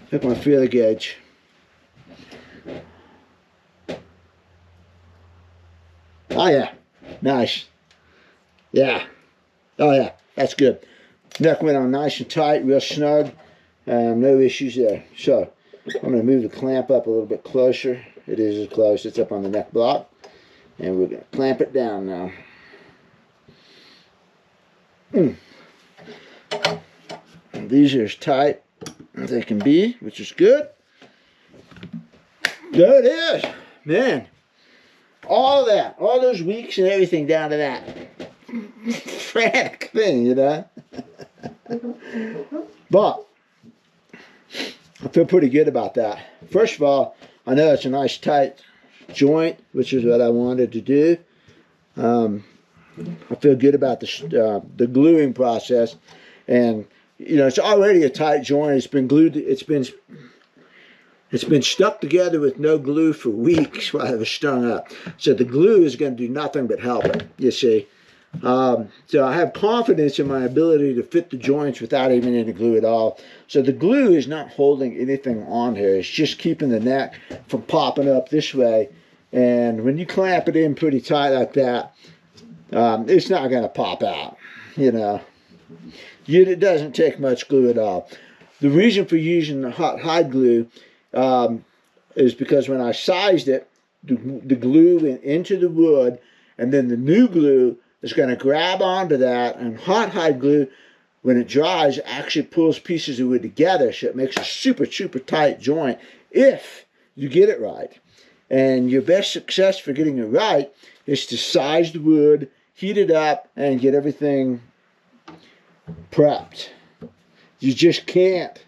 Took my feeler gauge. Oh yeah, nice. Yeah. Oh yeah, that's good. Neck went on nice and tight, real snug. No issues there. So I'm going to move the clamp up a little bit closer. It is close. It's up on the neck block. And we're going to clamp it down now. These are as tight as they can be, which is good. There it is. Man. All that. All those weeks and everything down to that frantic thing, you know. But I feel pretty good about that. First of all, I know it's a nice tight joint, which is what I wanted to do. I feel good about the gluing process, and you know, it's already a tight joint. It's been glued. It's been stuck together with no glue for weeks while it was strung up. So the glue is going to do nothing but help it, you see. So I have confidence in my ability to fit the joints without even any glue at all. So the glue is not holding anything on here. It's just keeping the neck from popping up this way. And when you clamp it in pretty tight like that, it's not going to pop out, you know. It doesn't take much glue at all. The reason for using the hot hide glue is because when I sized it, the glue went into the wood, and then the new glue is going to grab onto that, and hot hide glue, when it dries, actually pulls pieces of wood together, so it makes a super, super tight joint if you get it right. And your best success for getting it right is to size the wood, heat it up, and get everything prepped. You just can't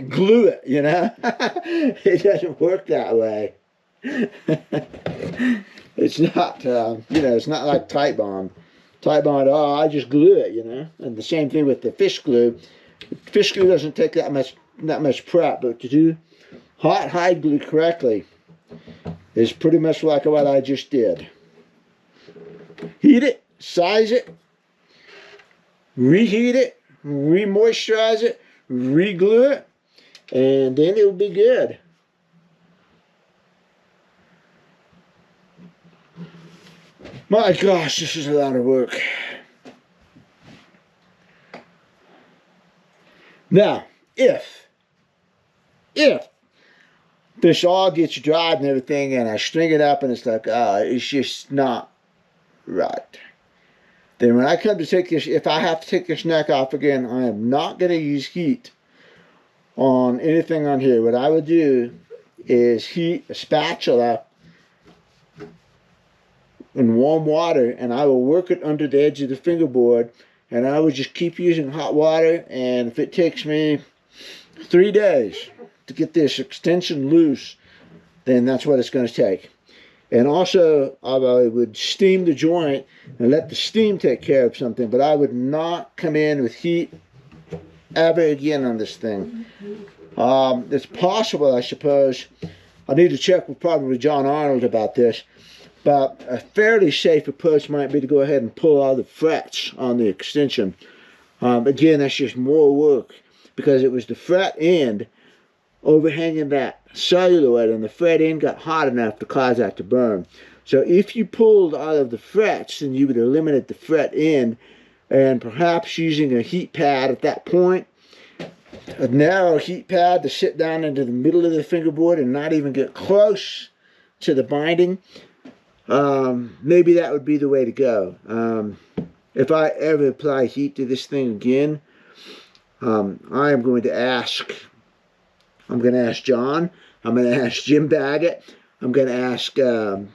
glue it, you know. It doesn't work that way. It's not, you know, it's not like Tight Bond. Tight Bond, oh, I just glue it, you know. And the same thing with the fish glue. Fish glue doesn't take that much prep, but to do hot hide glue correctly is pretty much like what I just did. Heat it, size it, reheat it, re-moisturize it, re-glue it, and then it'll be good. My gosh, this is a lot of work. Now, if this all gets dried and everything, and I string it up and it's like, it's just not right, then when I come to take this, if I have to take this neck off again, I am not going to use heat on anything on here. What I would do is heat a spatula in warm water, and I will work it under the edge of the fingerboard, and I would just keep using hot water, and if it takes me 3 days to get this extension loose, then that's what it's going to take. And also, I would steam the joint and let the steam take care of something, but I would not come in with heat ever again on this thing. It's possible, I suppose. I need to check with probably John Arnold about this, but a fairly safe approach might be to go ahead and pull all the frets on the extension. Again, that's just more work, because it was the fret end overhanging that celluloid, and the fret end got hot enough to cause that to burn. So if you pulled all of the frets, then you would eliminate the fret end, and perhaps using a heat pad at that point, a narrow heat pad to sit down into the middle of the fingerboard and not even get close to the binding, maybe that would be the way to go. If I ever apply heat to this thing again, I am going to ask John, I'm going to ask Jim Baggett, I'm going to ask Gary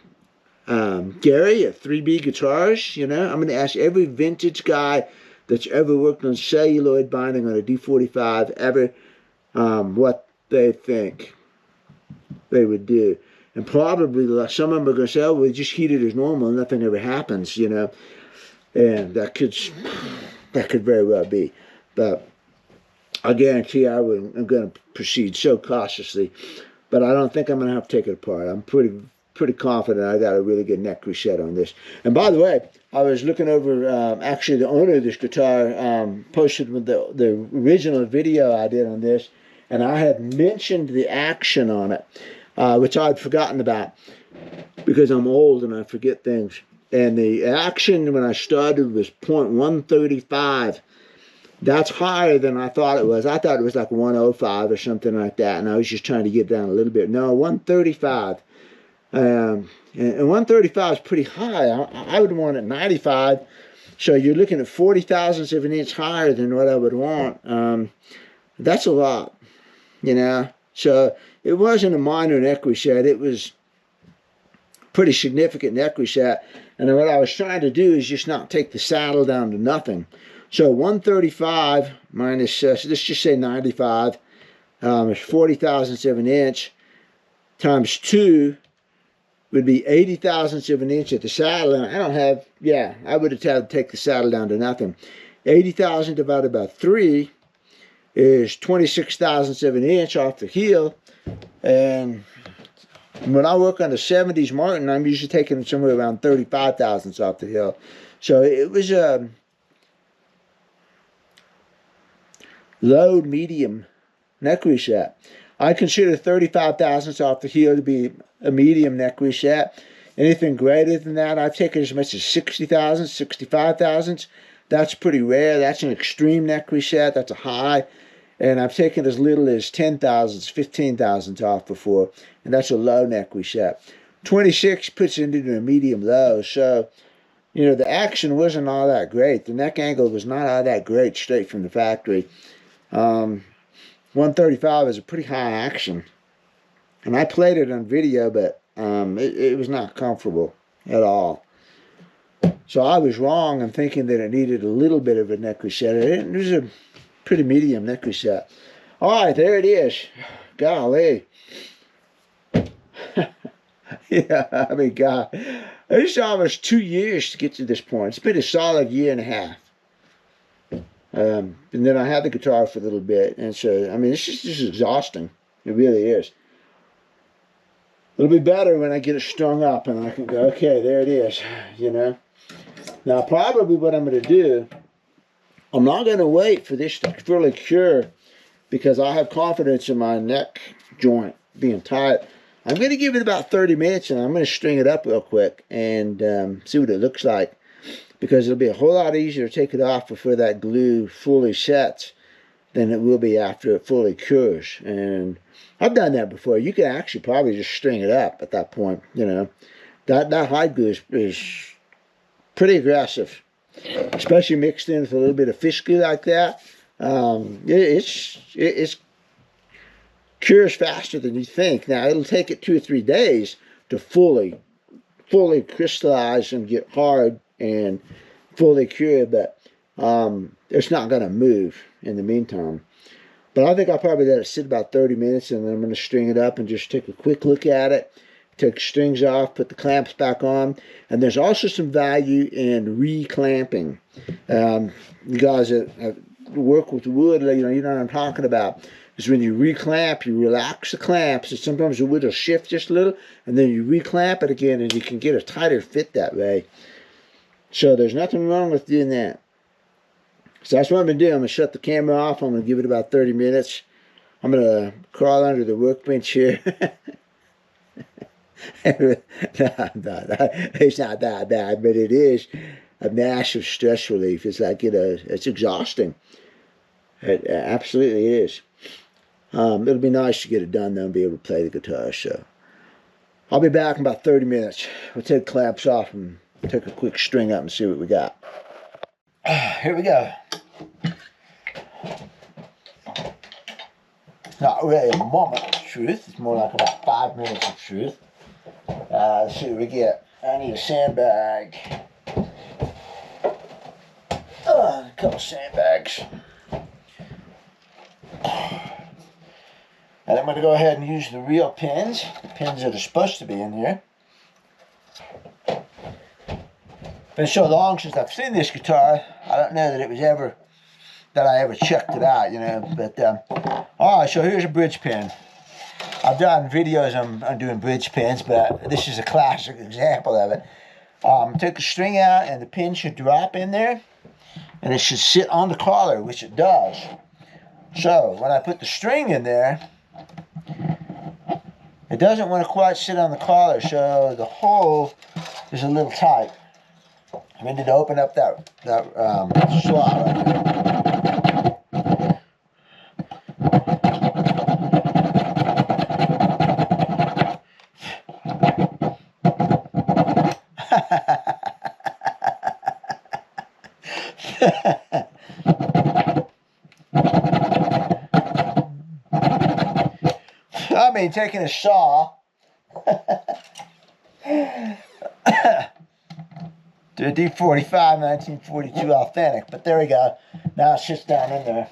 at 3B Guitars, you know. I'm going to ask every vintage guy that's ever worked on celluloid binding on a D-45 ever what they think they would do. And probably some of them are going to say, oh, we just heat it as normal and nothing ever happens, you know. And that could very well be. But I guarantee I'm going to proceed so cautiously. But I don't think I'm going to have to take it apart. I'm pretty confident I got a really good neck reset on this. And by the way, I was looking over, actually the owner of this guitar posted with the original video I did on this, and I had mentioned the action on it, which I'd forgotten about because I'm old and I forget things. And the action when I started was 0.135. That's higher than I thought it was. I thought it was like 105 or something like that, and I was just trying to get down a little bit. No, 135. And 135 is pretty high. I would want it 95. So you're looking at 40 thousandths of an inch higher than what I would want. That's a lot, you know. So it wasn't a minor neck reset. It was pretty significant neck reset. And what I was trying to do is just not take the saddle down to nothing. So 135 minus, let's just say 95, is 40 thousandths of an inch, times 2 would be 80 thousandths of an inch at the saddle. And I don't have, yeah, I would have had to take the saddle down to nothing. 80,000 divided by 3 is 26 thousandths of an inch off the heel. And when I work on the 70s Martin, I'm usually taking somewhere around 35 thousandths off the heel. So it was a low medium neck reset. I consider 35 thousandths off the heel to be a medium neck reset. Anything greater than that, I've taken as much as 60 thousandths, 65 thousandths. That's pretty rare. That's an extreme neck reset. That's a high. And I've taken as little as 10 thousandths, 15 thousandths off before. And that's a low neck reset. 26 puts it into a medium low. So, you know, the action wasn't all that great. The neck angle was not all that great straight from the factory. 135 is a pretty high action. And I played it on video, but it was not comfortable at all. So I was wrong in thinking that it needed a little bit of a neck reset. It was a pretty medium neck reset. All right, there it is. Golly. Yeah, I mean, God, it's almost 2 years to get to this point. It's been a solid year and a half. And then I had the guitar for a little bit, and so, I mean, it's just exhausting. It really is. It'll be better when I get it strung up and I can go, okay, there it is, you know. Now, probably what I'm going to do, I'm not going to wait for this to fully cure because I have confidence in my neck joint being tight. I'm going to give it about 30 minutes and I'm going to string it up real quick and see what it looks like, because it'll be a whole lot easier to take it off before that glue fully sets than it will be after it fully cures. And I've done that before. You can actually probably just string it up at that point, you know. That hide glue is pretty aggressive, especially mixed in with a little bit of fish glue like that. It's cures faster than you think. Now, it'll take it 2 or 3 days to fully crystallize and get hard and fully cure, but it's not going to move in the meantime. But I think I'll probably let it sit about 30 minutes, and then I'm going to string it up and just take a quick look at it, take the strings off, put the clamps back on. And there's also some value in re-clamping. You guys that work with wood, you know what I'm talking about. Is when you re-clamp, you relax the clamps, and sometimes the wood will shift just a little, and then you re-clamp it again, and you can get a tighter fit that way. So there's nothing wrong with doing that. So that's what I'm going to do. I'm going to shut the camera off. I'm going to give it about 30 minutes. I'm going to crawl under the workbench here. No, it's not that bad, but it is a massive stress relief. It's like, you know, it's exhausting. It absolutely is. It'll be nice to get it done though and be able to play the guitar. So I'll be back in about 30 minutes. We'll take the clamps off and take a quick string up and see what we got. Here we go. Not really a moment of truth. It's more like about 5 minutes of truth. Let's see what we get. I need a sandbag. A couple sandbags. And I'm going to go ahead and use the real pins. The pins that are supposed to be in here. Been so long since I've seen this guitar, I don't know that it was ever, that I ever checked it out, you know. But, alright, so here's a bridge pin. I've done videos on doing bridge pins, but this is a classic example of it. Take the string out and the pin should drop in there, and it should sit on the collar, which it does. So when I put the string in there, it doesn't want to quite sit on the collar, so the hole is a little tight. I need to open up that slot right there. I mean, taking a saw to a D-45 1942 authentic, but there we go. Now it sits down in there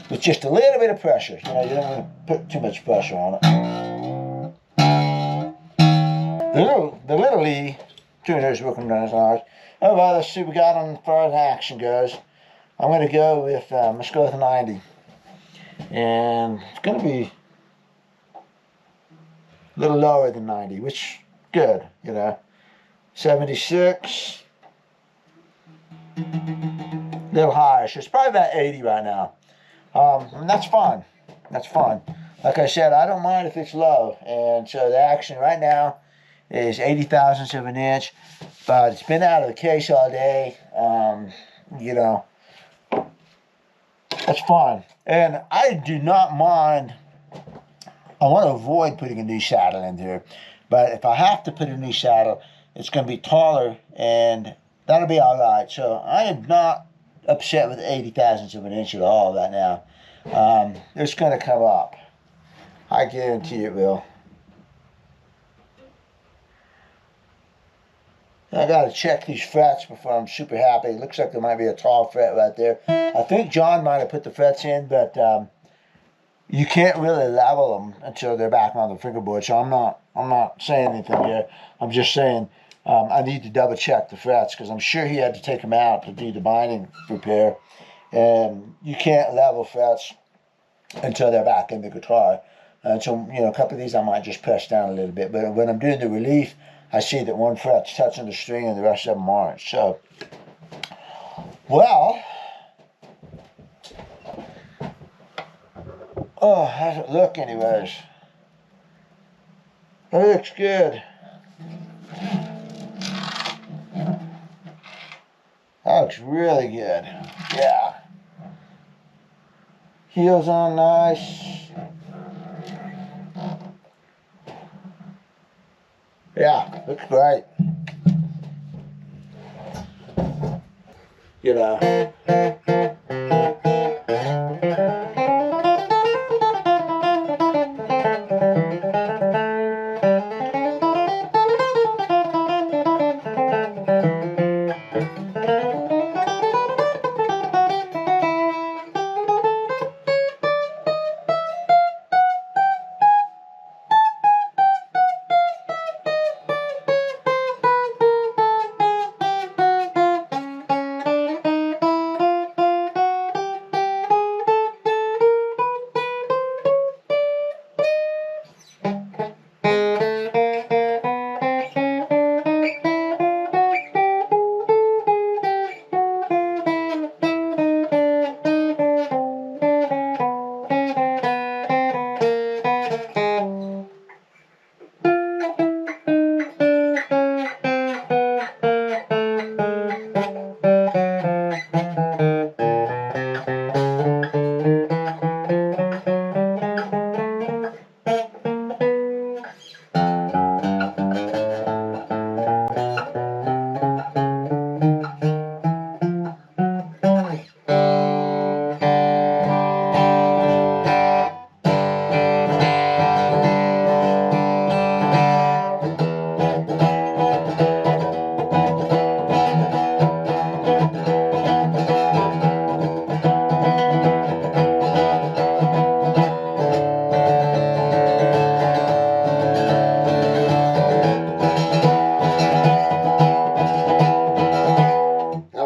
with just a little bit of pressure. You know, you don't want to put too much pressure on it. The little E tuner is working on his eyes. Oh well, let's see what we got on as far as action goes. I'm going to go with, let's go with a 90. And it's going to be a little lower than 90, which good, you know. 76, a little higher, so it's probably about 80 right now. And that's fine. That's fine. Like I said, I don't mind if it's low, and so the action right now is 80 thousandths of an inch, but it's been out of the case all day. You know, that's fine. And I do not mind. I want to avoid putting a new saddle in there, but if I have to put a new saddle, it's going to be taller, and that'll be all right. So I am not upset with 80 thousandths of an inch at all right now. It's going to come up. I guarantee it will. I gotta check these frets before I'm super happy. It looks like there might be a tall fret right there. I think John might have put the frets in, but you can't really level them until they're back on the fingerboard. So I'm not saying anything here. I'm just saying I need to double check the frets because I'm sure he had to take them out to do the binding repair. And you can't level frets until they're back in the guitar. So, you know, a couple of these I might just press down a little bit. But when I'm doing the relief, I see that one fret's touching the string and the rest of them aren't. So, well, oh, how's it look anyways? It looks good. That looks really good. Yeah. Heels on nice. Yeah, looks great. You know.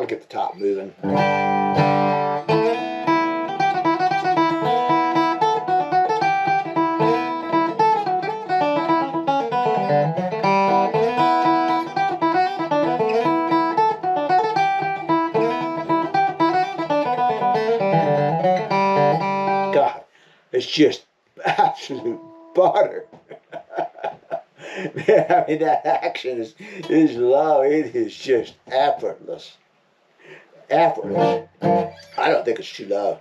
Get the top moving. God, it's just absolute butter. Man, I mean, that action is low. It is just effortless. Effortless. I don't think it's too low.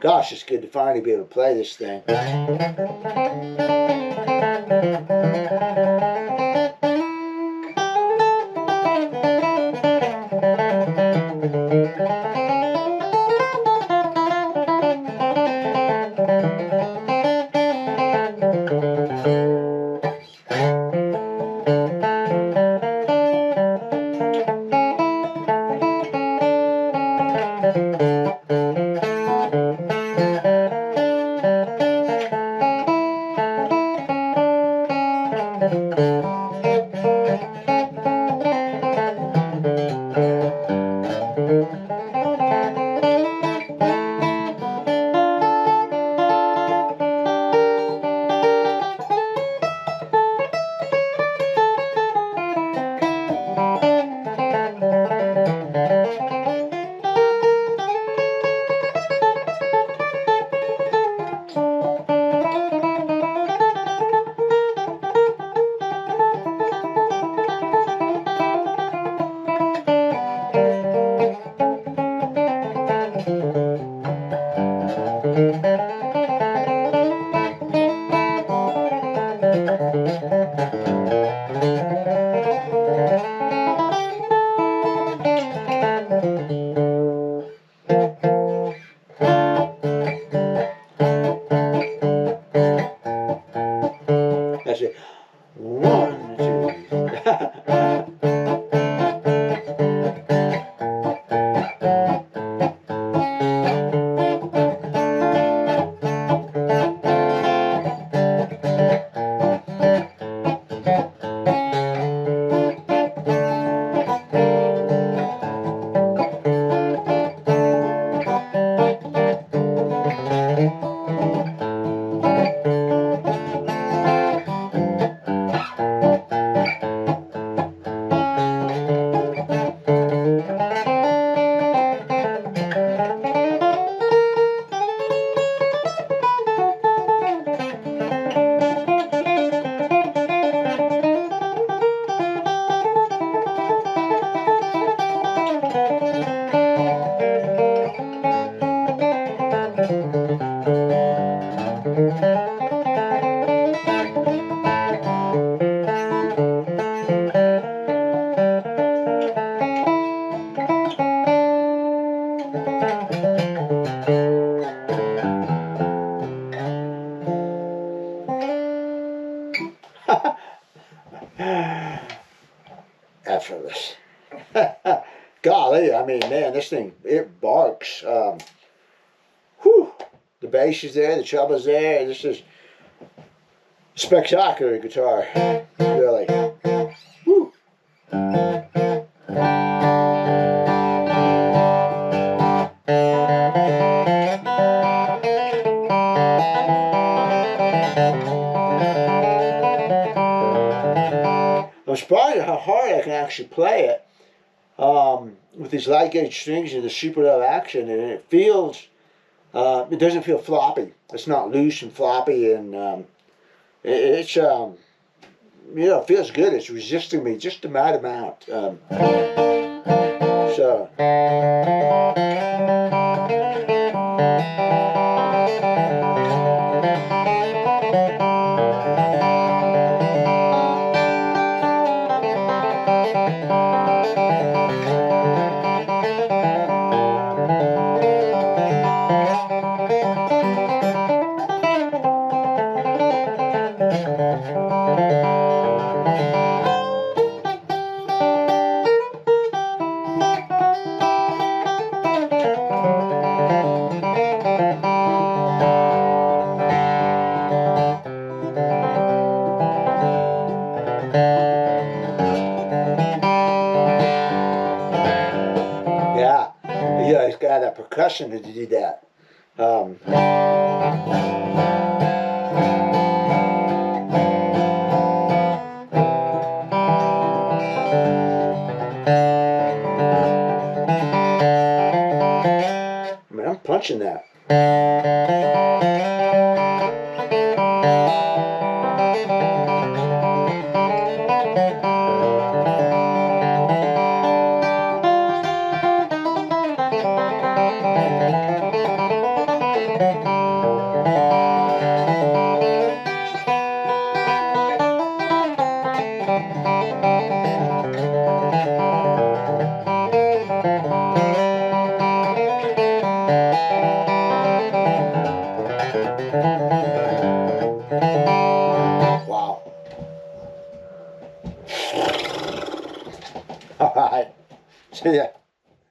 Gosh, it's good to finally be able to play this thing. you, I mean, man, this thing, it barks. Whew. The bass is there, the treble's there. This is spectacular guitar, really. Whew. I'm surprised at how hard I can actually play it with these light gauge strings and the super low action, and it feels, it doesn't feel floppy. It's not loose and floppy, and it's, you know, it feels good. It's resisting me just the right amount. So. Yeah, he's got that percussion to do that. I mean, I'm punching that. Wow. All right. See ya.